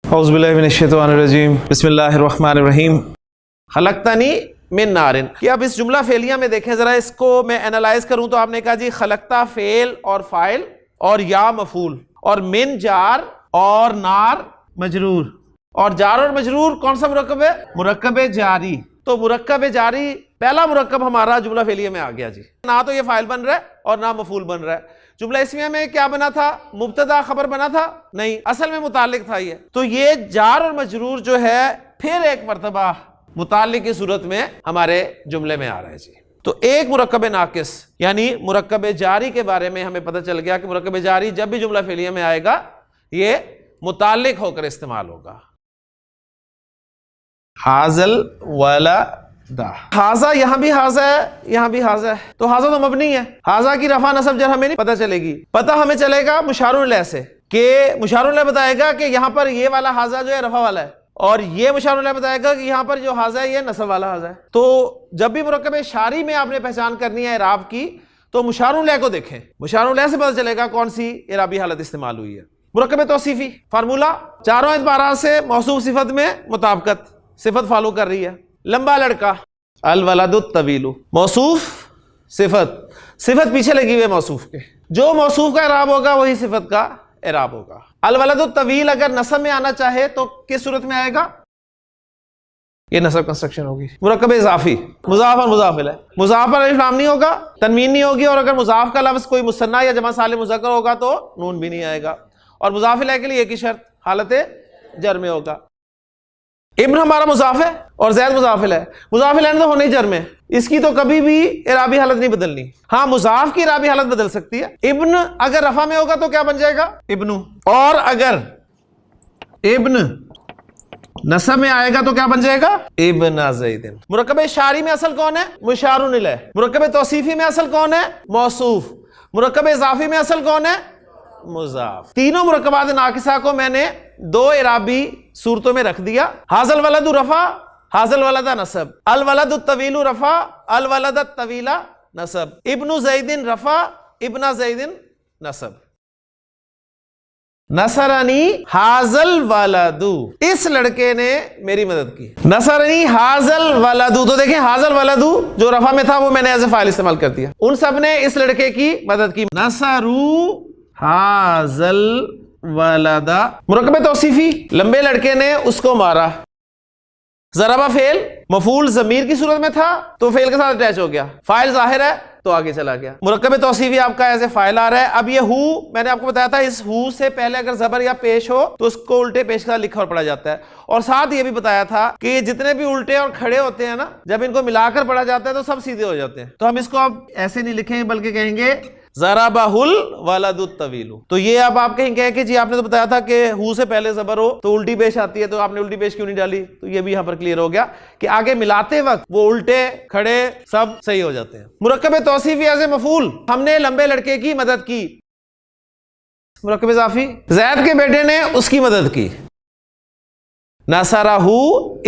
اعوذ باللہ من الشیطان الرجیم بسم اللہ الرحمن الرحیم خلقتنی من نارن. کہ اب اس جملہ فعلیہ میں دیکھیں ذرا، اس کو میں انالائز کروں تو آپ نے کہا جی خلقتا فعل اور فاعل اور یا مفعول اور من جار اور نار مجرور، اور جار اور مجرور کون سا مرکب ہے؟ مرکب جاری. تو مرکب جاری پہلا مرکب ہمارا جملہ فعلیہ میں آ گیا جی. نہ تو یہ فاعل بن رہا ہے اور نہ مفعول بن رہا ہے. جملہ اسمیہ میں کیا بنا تھا؟ مبتدا خبر بنا تھا؟ نہیں، اصل میں متعلق تھا یہ. تو یہ جار اور مجرور جو ہے پھر ایک مرتبہ متعلق کی صورت میں ہمارے جملے میں آ رہا ہے جی. تو ایک مرکب ناقص یعنی مرکب جاری کے بارے میں ہمیں پتہ چل گیا کہ مرکب جاری جب بھی جملہ فعلیہ میں آئے گا یہ متعلق ہو کر استعمال ہوگا. حاضل والا دا، حاضہ یہاں بھی حاضہ ہے یہاں بھی حاضہ ہے، تو حاضہ تو مبنی ہے. حاضہ کی رفع نصب جر ہمیں نہیں پتہ چلے گی، پتہ ہمیں چلے گا مشار الیہ سے، کہ مشار الیہ بتائے گا کہ یہاں پر یہ والا حاضہ جو ہے رفع والا ہے، اور یہ مشار الیہ بتائے گا کہ یہاں پر جو حاضہ ہے یہ نصب والا حاضہ ہے. تو جب بھی مرکب شاری میں آپ نے پہچان کرنی ہے اعراب کی تو مشار الیہ کو دیکھیں، مشار الیہ سے پتہ چلے گا کون سی اعرابی حالت استعمال ہوئی ہے. مرکب توصیفی فارمولہ چاروں اعتبارات سے موصوف صفت میں مطابقت، صفت فالو کر رہی ہے. لمبا لڑکا، الولد الطویل، موصوف صفت، صفت پیچھے لگی ہوئی ہے موصوف کے، جو موصوف کا اعراب ہوگا وہی صفت کا اعراب ہوگا. الولد الطویل اگر نصب میں آنا چاہے تو کس صورت میں آئے گا؟ یہ نصب کنسٹرکشن ہوگی. مرکب اضافی مضاف اور مضاف الیہ، مضاف پر الف لام نہیں ہوگا، تنوین نہیں ہوگی، اور اگر مضاف کا لفظ کوئی مثنیٰ یا جمع سالم مذکر ہوگا تو نون بھی نہیں آئے گا. اور مضاف الیہ کے لیے ایک ہی شرط حالت جر میں ہوگا. ابن ہمارا مضاف ہے اور زید مضاف الیہ، مضاف الیہ تو ہونا ہی جر میں، اس کی تو کبھی بھی اعرابی حالت نہیں بدلنی. ہاں مضاف کی اعرابی حالت بدل سکتی ہے. ابن اگر رفع میں ہوگا تو کیا بن جائے گا؟ ابنو، اور اگر ابن نصب میں آئے گا تو کیا بن جائے گا؟ ابن زید. مرکب شاری میں اصل کون ہے؟ مشار الیہ. مرکب توصیفی میں اصل کون ہے؟ موصوف. مرکب اضافی میں اصل کون ہے؟ مضاف. تینوں مرکبات ناقصہ کو میں نے دو اعرابی صورتوں میں رکھ دیا. حاضل ولد رفع، حاضل ولد نصب. الولد الطویل رفع، الولد الطویل نصب. ابن زید رفع، ابن زید نصب. نصرنی حاضل ولد، اس لڑکے نے میری مدد کی. نصرنی حاضل ولد، تو دیکھیں حاضل ولد جو رفع میں تھا وہ میں نے ایز اے فاعل استعمال کر دیا. ان سب نے اس لڑکے کی مدد کی. نصرو حاضل ولدا. مرکب توصیفی لمبے لڑکے نے اس کو مارا. ضربہ فعل مفعول ضمیر کی صورت میں تھا تو فعل کے ساتھ اٹیچ ہو گیا، فاعل ظاہر ہے تو آگے چلا گیا. مرکب توصیفی آپ کا ایسے فاعل آ رہا ہے. اب یہ ہو میں نے آپ کو بتایا تھا، اس ہو سے پہلے اگر زبر یا پیش ہو تو اس کو الٹے پیش کا لکھا اور پڑھا جاتا ہے. اور ساتھ یہ بھی بتایا تھا کہ جتنے بھی الٹے اور کھڑے ہوتے ہیں نا، جب ان کو ملا کر پڑھا جاتا ہے تو سب سیدھے ہو جاتے ہیں. تو ہم اس کو اب ایسے نہیں لکھیں بلکہ کہیں گے ضربہ الولد الطویل. تو یہ اب آپ کہیں گے کہ جی آپ نے تو بتایا تھا کہ ہو سے پہلے زبر ہو تو الٹی پیش آتی ہے، تو آپ نے الٹی پیش کیوں نہیں ڈالی؟ تو یہ بھی یہاں پر کلیئر ہو گیا کہ آگے ملاتے وقت وہ الٹے کھڑے سب صحیح ہو جاتے ہیں. مرکب توصیفی ایز اے مفعول ہم نے لمبے لڑکے کی مدد کی. مرکب اضافی زید کے بیٹے نے اس کی مدد کی. نصرہ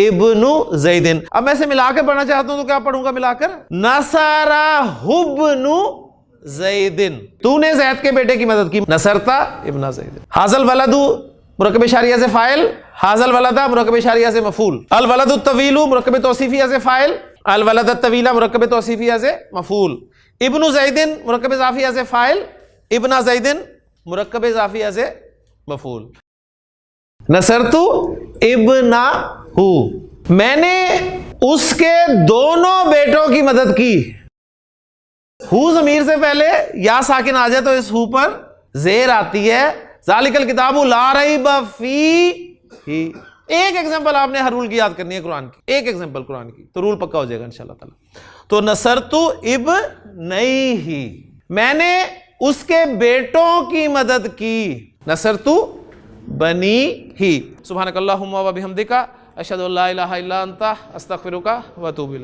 ابن زید. اب میں اسے ملا کر پڑھنا چاہتا ہوں تو کیا پڑھوں گا ملا کر؟ نصرہ ابن زیدن. تو نے زید کے بیٹے کی مدد کی. نصرتا ابن زید. حاضل ولد مرکب اشاریہ سے فاعل، حاضل ولدا مرکب اشاریہ سے مفعول. الولد الطویل مرکب توصیفی سے فاعل، الولد الطویل مرکب توصیفی سے مفعول. ابن زیدن مرکب اضافی سے فاعل، ابن زیدن مرکب اضافی سے مفعول. نصرتو ابنہ، میں نے اس کے دونوں بیٹوں کی مدد کی. ہو ضمیر سے پہلے یا ساکن آ جائے تو اس ہو پر زیر آتی ہے. ذالک الکتاب لا ریب فیہ. ایک ایگزامپل آپ نے ہر رول کی یاد کرنی ہے قرآن کی، ایک ایگزامپل قرآن کی تو رول پکا ہو جائے گا انشاءاللہ تعالی. تو نصرتو ابنیہ، میں نے اس کے بیٹوں کی مدد کی. نصرتو بنیہ. سبحانک اللہم و بحمدک، اشہد ان لا الہ الا انت، استغفرک و اتوب الیک.